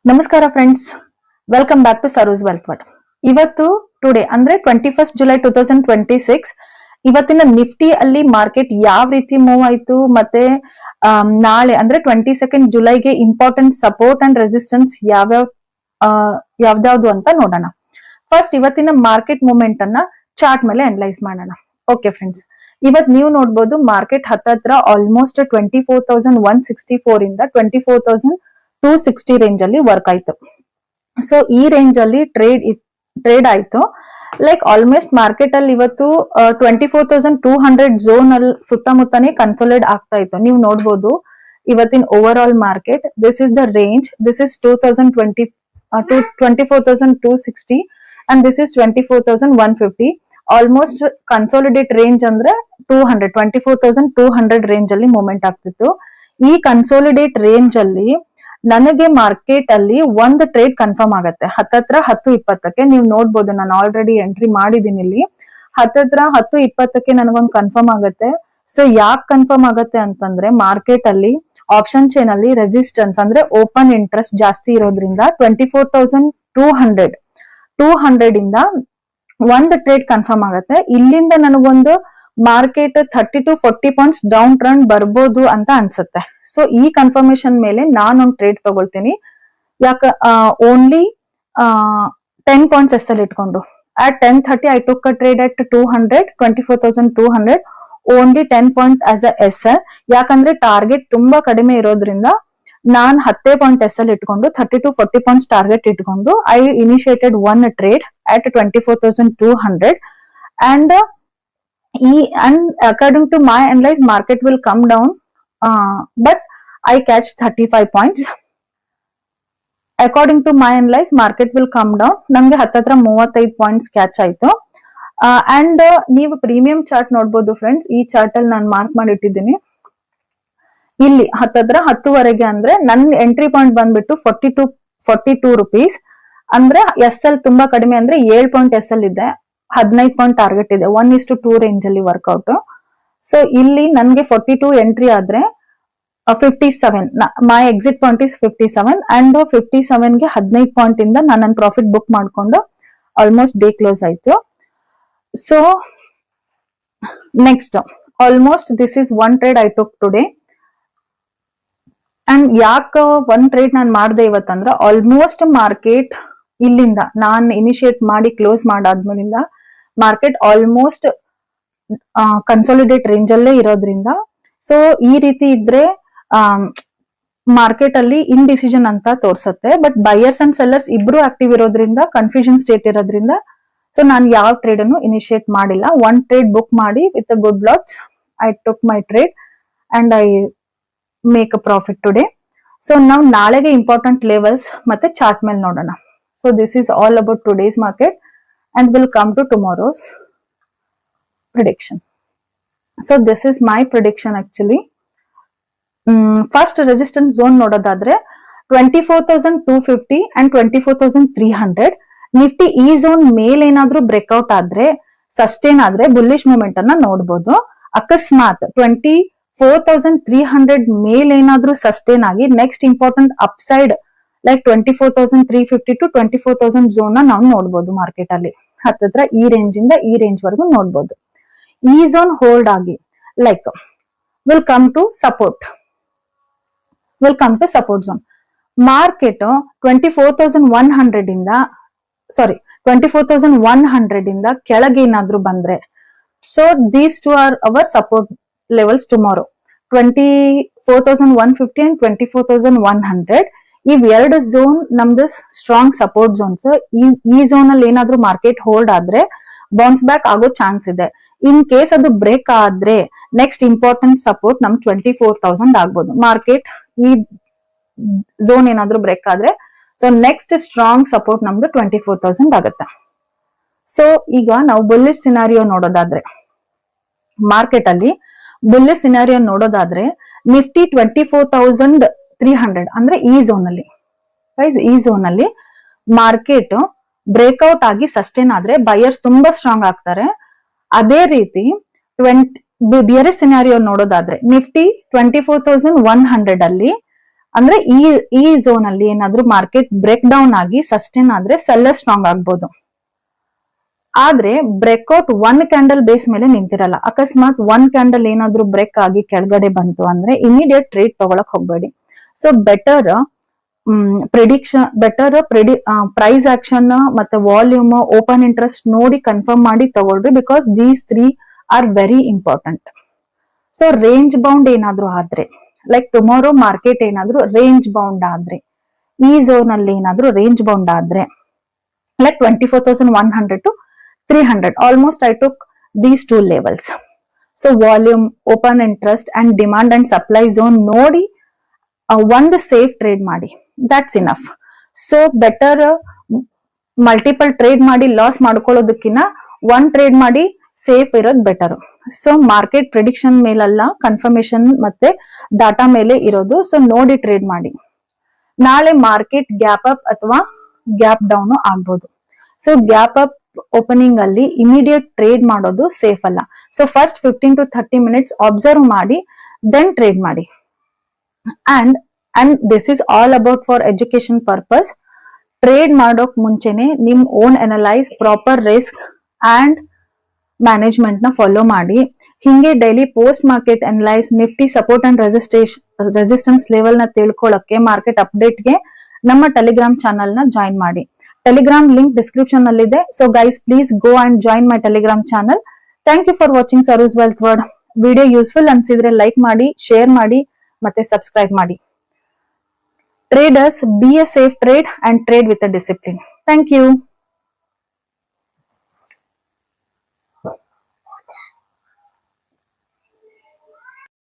ನಮಸ್ಕಾರ friends, welcome back to Saros wealth world. ಇವತ್ತು today ಅಂದ್ರೆ 21 ಜುಲೈ 2026 ಇವತ್ತಿನ ನಿಫ್ಟಿ ಅಲ್ಲಿ ಮಾರ್ಕೆಟ್ ಯಾವ ರೀತಿ ಮೂವ್ ಆಯ್ತು ಮತ್ತೆ ನಾಳೆ ಅಂದ್ರೆ 22 ಜುಲೈಗೆ ಇಂಪಾರ್ಟೆಂಟ್ ಸಪೋರ್ಟ್ ಅಂಡ್ ರೆಸಿಸ್ಟೆನ್ಸ್ ಯಾವ್ದಾವ್ದು ಅಂತ ನೋಡೋಣ. ಫಸ್ಟ್ ಇವತ್ತಿನ ಮಾರ್ಕೆಟ್ ಮೂವ್ಮೆಂಟ್ ಅನ್ನ ಚಾರ್ಟ್ ಮೇಲೆ ಅನಲೈಸ್ ಮಾಡೋಣ. ಓಕೆ ಫ್ರೆಂಡ್ಸ್, ಇವತ್ ನೀವು ನೋಡ್ಬೋದು ಮಾರ್ಕೆಟ್ ಹತ್ತತ್ರ ಆಲ್ಮೋಸ್ಟ್ 24,164 ಇಂದ 24,260 ರೇಂಜ್ ಅಲ್ಲಿ ವರ್ಕ್ ಆಯ್ತು. ಸೊ ಈ ರೇಂಜ್ ಅಲ್ಲಿ ಟ್ರೇಡ್ ಆಯ್ತು. ಲೈಕ್ ಆಲ್ಮೋಸ್ಟ್ ಮಾರ್ಕೆಟ್ ಅಲ್ಲಿ ಇವತ್ತು 24,200 ಝೋನ್ ಅಲ್ಲಿ ಸುತ್ತಮುತ್ತನೇ ಕನ್ಸೋಲಿಡ್ ಆಗ್ತಾ ಇತ್ತು. ನೀವು ನೋಡ್ಬೋದು ಇವತ್ತಿನ over all market this is the range, this is 24,260 and this is 24,150. Almost consolidate range ಅಂದ್ರೆ 24,200 ರೇಂಜ್ ಅಲ್ಲಿ ಮೂವ್ಮೆಂಟ್ ಆಗ್ತಿತ್ತು. ಈ ಕನ್ಸಾಲಿಡೇಟ್ ರೇಂಜ್ ಅಲ್ಲಿ ನನಗೆ ಮಾರ್ಕೆಟ್ ಅಲ್ಲಿ ಒಂದು ಟ್ರೇಡ್ ಕನ್ಫರ್ಮ್ ಆಗತ್ತೆ ಹತ್ತತ್ರ 10:20ಕ್ಕೆ. ನೀವು ನೋಡ್ಬೋದು ನಾನು ಆಲ್ರೆಡಿ ಎಂಟ್ರಿ ಮಾಡಿದೀನಿ ಇಲ್ಲಿ. ಹತ್ತತ್ರ 10:20ಕ್ಕೆ ನನಗೊಂದು ಕನ್ಫರ್ಮ್ ಆಗತ್ತೆ. ಸೊ ಯಾಕೆ ಕನ್ಫರ್ಮ್ ಆಗತ್ತೆ ಅಂತಂದ್ರೆ ಮಾರ್ಕೆಟ್ ಅಲ್ಲಿ ಆಪ್ಷನ್ ಚೈನ್ ಅಲ್ಲಿ ರೆಸಿಸ್ಟೆನ್ಸ್ ಅಂದ್ರೆ ಓಪನ್ ಇಂಟ್ರೆಸ್ಟ್ ಜಾಸ್ತಿ ಇರೋದ್ರಿಂದ 24,200 ಇಂದ ಒಂದು ಟ್ರೇಡ್ ಕನ್ಫರ್ಮ್ ಆಗತ್ತೆ. ಇಲ್ಲಿಂದ ನನಗೊಂದು market 30 to 40 points down trend ಬರ್ಬೋದು ಅಂತ ಅನ್ಸುತ್ತೆ. ಸೊ ಈ ಕನ್ಫರ್ಮೇಶನ್ ಮೇಲೆ ನಾನೊಂದು ಟ್ರೇಡ್ ತಗೊಳ್ತೀನಿ. ಓನ್ಲಿ 10 ಪಾಯಿಂಟ್ಸ್ ಎಸ್ ಅಲ್ಲಿ ಇಟ್ಕೊಂಡು at 10:30 I took a trade at 24,200 only 10 point as a S. ಯಾಕಂದ್ರೆ ಟಾರ್ಗೆಟ್ ತುಂಬಾ ಕಡಿಮೆ ಇರೋದ್ರಿಂದ ನಾನ್ 10 ಪಾಯಿಂಟ್ ಎಸ್ ಅಲ್ಲಿ ಇಟ್ಕೊಂಡು 30 to 40 ಪಾಯಿಂಟ್ಸ್ ಟಾರ್ಗೆಟ್ ಇಟ್ಕೊಂಡು I initiated one trade at 24,200 and according to my analysis market will come down, but I catch 35 points. According to my analysis market will come down. ನಂಗೆ ಹತ್ತತ್ರ 35 points catch ಆಯ್ತು. And ನೀವು premium chart ನೋಡ್ಬೋದು friends. ಈ chart ಅಲ್ಲಿ ನಾನು mark ಮಾಡಿಟ್ಟಿದ್ದೀನಿ. ಇಲ್ಲಿ ಹತ್ತತ್ರ 10:00 ಅಂದ್ರೆ ನನ್ನ ಎಂಟ್ರಿ ಪಾಯಿಂಟ್ ಬಂದ್ಬಿಟ್ಟು 42 ರುಪೀಸ್. ಅಂದ್ರೆ ಎಸ್ ಎಲ್ ತುಂಬಾ ಕಡಿಮೆ ಅಂದ್ರೆ 7 ಪಾಯಿಂಟ್ ಎಸ್ ಎಲ್ ಇದೆ, 15 ಪಾಯಿಂಟ್ ಟಾರ್ಗೆಟ್ ಇದೆ. 1:2 ರೇಂಜ್ ಅಲ್ಲಿ ವರ್ಕ್ಔಟ್. ಸೊ ಇಲ್ಲಿ ನನ್ಗೆ 42 ಎಂಟ್ರಿ ಆದ್ರೆ 57 ಮೈ exit point is 57 and 57ಗೆ 15 point ಇಂದ ನಾನು ನನ್ನ ಪ್ರಾಫಿಟ್ ಬುಕ್ ಮಾಡ್ಕೊಂಡು ಆಲ್ಮೋಸ್ಟ್ ಡೇ ಕ್ಲೋಸ್ ಆಯ್ತು. So next almost this is one trade I took today. And ಯಾಕೆ ಒನ್ ಟ್ರೇಡ್ ನಾನು ಮಾಡಿದೆ ಇವತ್ತಂದ್ರೆ ಆಲ್ಮೋಸ್ಟ್ ಮಾರ್ಕೆಟ್ ಇಲ್ಲಿಂದ ನಾನು ಇನಿಷಿಯೇಟ್ ಮಾಡಿ close ಮಾಡಾದ್ಮೇಲಿಂದ market almost consolidate range ಅಲ್ಲೇ ಇರೋದ್ರಿಂದ ಸೊ ಈ ರೀತಿ ಇದ್ರೆ ಮಾರ್ಕೆಟ್ ಅಲ್ಲಿ ಇನ್ಡಿಸಿಷನ್ ಅಂತ ತೋರ್ಸತ್ತೆ. ಬಟ್ ಬೈಯರ್ಸ್ ಅಂಡ್ ಸೆಲ್ಲರ್ಸ್ ಇಬ್ರು ಆಕ್ಟಿವ್ ಇರೋದ್ರಿಂದ ಕನ್ಫ್ಯೂಷನ್ ಸ್ಟೇಟ್ ಇರೋದ್ರಿಂದ ಸೊ ನಾನು ಯಾವ ಟ್ರೇಡ್ ಅನ್ನು ಇನಿಷಿಯೇಟ್ ಮಾಡಿಲ್ಲ. ಒನ್ ಟ್ರೇಡ್ ಬುಕ್ ಮಾಡಿ with a good lots I took my trade and I make a profit today. So ನಾವು ನಾಳೆಗೆ ಇಂಪಾರ್ಟೆಂಟ್ ಲೆವೆಲ್ಸ್ ಮತ್ತೆ ಚಾರ್ಟ್ ಮೇಲೆ ನೋಡೋಣ. So this is all about today's market and will come to tomorrow's prediction. So this is my prediction actually. First resistance zone ನೋಡೋದಾದ್ರೆ 24,250 and 24,300. Nifty ಈ zone ಮೇಲೆ ಏನಾದ್ರೂ breakout ಆದ್ರೆ ಸಸ್ಟೇನ್ ಆದ್ರೆ ಬುಲ್ಲಿಶ್ ಮೂವ್ಮೆಂಟ್ ಅನ್ನ ನೋಡ್ಬೋದು. ಅಕಸ್ಮಾತ್ 24,300 ಮೇಲೆ ಏನಾದ್ರೂ ಸಸ್ಟೇನ್ ಆಗಿ next important upside like 24,350 to 24,000 zone ನಾವು ನೋಡ್ಬೋದು. ಮಾರ್ಕೆಟ್ ಅಲ್ಲಿ ಹತ್ತತ್ರ ಈ ರೇಂಜ್ ಇಂದ ಈ ರೇಂಜ್ ವರೆಗೂ ನೋಡ್ಬೋದು. ಈ ಝೋನ್ ಹೋಲ್ಡ್ ಆಗಿ like will come to support zone. Market 24,100 ಇಂದ ಕೆಳಗೆ ಏನಾದ್ರೂ ಬಂದ್ರೆ so these two are our support levels tomorrow 24,150 and 24,100. ಇವ್ ಎರಡು ಝೋನ್ ನಮ್ದು ಸ್ಟ್ರಾಂಗ್ ಸಪೋರ್ಟ್ ಝೋನ್ಸ್. ಈ ಝೋನ್ ಅಲ್ಲಿ ಏನಾದ್ರೂ ಮಾರ್ಕೆಟ್ ಹೋಲ್ಡ್ ಆದ್ರೆ ಬೌನ್ಸ್ ಬ್ಯಾಕ್ ಆಗೋ ಚಾನ್ಸ್ ಇದೆ. ಇನ್ ಕೇಸ್ ಅದು ಬ್ರೇಕ್ ಆದ್ರೆ ನೆಕ್ಸ್ಟ್ ಇಂಪಾರ್ಟೆಂಟ್ ಸಪೋರ್ಟ್ ನಮ್ 24,000 ಆಗ್ಬೋದು. ಮಾರ್ಕೆಟ್ ಈ ಝೋನ್ ಏನಾದ್ರೂ ಬ್ರೇಕ್ ಆದ್ರೆ ಸೊ ನೆಕ್ಸ್ಟ್ ಸ್ಟ್ರಾಂಗ್ ಸಪೋರ್ಟ್ ನಮ್ದು 24,000 ಆಗುತ್ತೆ. ಸೊ ಈಗ ನಾವು ಬುಲ್ಲಿಶ್ ಸಿನಾರಿಯೋ ನೋಡೋದಾದ್ರೆ ಮಾರ್ಕೆಟ್ ಅಲ್ಲಿ ಬುಲ್ಲಿಶ್ ಸಿನಾರಿಯೋ ನೋಡೋದಾದ್ರೆ ನಿಫ್ಟಿ 24,300 ಅಂದ್ರೆ ಈ ಝೋನ್ ಅಲ್ಲಿ ಮಾರ್ಕೆಟ್ ಬ್ರೇಕ್ಔಟ್ ಆಗಿ ಸಸ್ಟೇನ್ ಆದ್ರೆ ಬೈಯರ್ಸ್ ತುಂಬಾ ಸ್ಟ್ರಾಂಗ್ ಆಗ್ತಾರೆ. ಅದೇ ರೀತಿ ಬೇರೆ ಸಿನಾರಿಯೋ ನೋಡೋದಾದ್ರೆ ನಿಫ್ಟಿ 24,100 ಅಲ್ಲಿ ಅಂದ್ರೆ ಈ ಝೋನ್ ಅಲ್ಲಿ ಏನಾದ್ರೂ ಮಾರ್ಕೆಟ್ ಬ್ರೇಕ್ ಡೌನ್ ಆಗಿ ಸಸ್ಟೈನ್ ಆದ್ರೆ ಸೆಲ್ಲರ್ ಸ್ಟ್ರಾಂಗ್ ಆಗ್ಬೋದು. ಆದ್ರೆ ಬ್ರೇಕ್ಔಟ್ ಒನ್ ಕ್ಯಾಂಡಲ್ ಬೇಸ್ ಮೇಲೆ ನಿಂತಿರಲ್ಲ. ಅಕಸ್ಮಾತ್ ಒನ್ ಕ್ಯಾಂಡಲ್ ಏನಾದ್ರೂ ಬ್ರೇಕ್ ಆಗಿ ಕೆಳಗಡೆ ಬಂತು ಅಂದ್ರೆ ಇಮಿಡಿಯೇಟ್ ಟ್ರೇಡ್ ತಗೊಳಕ್ ಹೋಗ್ಬೇಡಿ. ಸೊ ಬೆಟರ್ ಪ್ರೈಸ್ ಆಕ್ಷನ್ ಮತ್ತೆ ವಾಲ್ಯೂಮ್, ಓಪನ್ ಇಂಟ್ರೆಸ್ಟ್ ನೋಡಿ ಕನ್ಫರ್ಮ್ ಮಾಡಿ ತಗೊಳ್ರಿ. Because these 3 are very important. So range bound ಏನಾದ್ರೂ ಆದ್ರೆ, ಲೈಕ್ ಟುಮಾರೋ ಮಾರ್ಕೆಟ್ ಏನಾದ್ರೂ ರೇಂಜ್ ಬೌಂಡ್ ಆದ್ರೆ, ಈ ಝೋನ್ ಅಲ್ಲಿ ಏನಾದ್ರೂ ರೇಂಜ್ ಬೌಂಡ್ ಆದ್ರೆ, like 24,100 to 300, almost I took these 2 levels. So volume, open interest and demand and supply zone ನೋಡಿ ಒಂದು ಸೇಫ್ ಟ್ರೇಡ್ ಮಾಡಿ, that's enough. So better multiple trade ಮಾಡಿ ಲಾಸ್ ಮಾಡ್ಕೊಳ್ಳೋದಕ್ಕಿಂತ ಒನ್ ಟ್ರೇಡ್ ಮಾಡಿ ಸೇಫ್ ಇರೋದು ಬೆಟರ್. ಸೊ ಮಾರ್ಕೆಟ್ ಪ್ರಿಡಿಕ್ಷನ್ ಮೇಲಲ್ಲ, confirmation ಮತ್ತೆ data ಮೇಲೆ ಇರೋದು. ಸೊ ನೋಡಿ ಟ್ರೇಡ್ ಮಾಡಿ. ನಾಳೆ ಮಾರ್ಕೆಟ್ ಗ್ಯಾಪ್ ಅಪ್ ಅಥವಾ ಗ್ಯಾಪ್ ಡೌನ್ ಆಗ್ಬೋದು. ಸೊ ಗ್ಯಾಪ್ ಅಪ್ ಓಪನಿಂಗ್ ಅಲ್ಲಿ ಇಮಿಡಿಯೇಟ್ ಟ್ರೇಡ್ ಮಾಡೋದು ಸೇಫ್ ಅಲ್ಲ. So first 15 to 30 minutes observe ಮಾಡಿ ದೆನ್ ಟ್ರೇಡ್ ಮಾಡಿ. And this is all about for education purpose. Trade ಮಾಡೋಕ್ ಮುಂಚೆನೆ ನಿಮ್ own analyse, proper risk and management ನ ಫಾಲೋ ಮಾಡಿ. ಹಿಂಗೆ daily post market analyse, Nifty support and resistance level ನ ತಿಳ್ಕೊಳ್ಳಕ್ಕೆ, ಮಾರ್ಕೆಟ್ ಅಪ್ಡೇಟ್ಗೆ ನಮ್ಮ ಟೆಲಿಗ್ರಾಮ್ ಚಾನಲ್ ನ ಜಾಯಿನ್ ಮಾಡಿ. ಟೆಲಿಗ್ರಾಮ್ ಲಿಂಕ್ ಡಿಸ್ಕ್ರಿಪ್ಷನ್ ಅಲ್ಲಿ ಇದೆ. So guys please go and join my Telegram channel. Thank you for watching ಸರೂಸ್ ವೆಲ್ತ್ ವರ್ಡ್. ವಿಡಿಯೋ ಯೂಸ್ಫುಲ್ ಅನ್ಸಿದ್ರೆ ಲೈಕ್ ಮಾಡಿ, ಶೇರ್ ಮಾಡಿ ಮತ್ತೆ ಸಬ್ಸ್ಕ್ರೈಬ್ ಮಾಡಿ. Traders, be a safe trade and trade with a discipline. Thank you.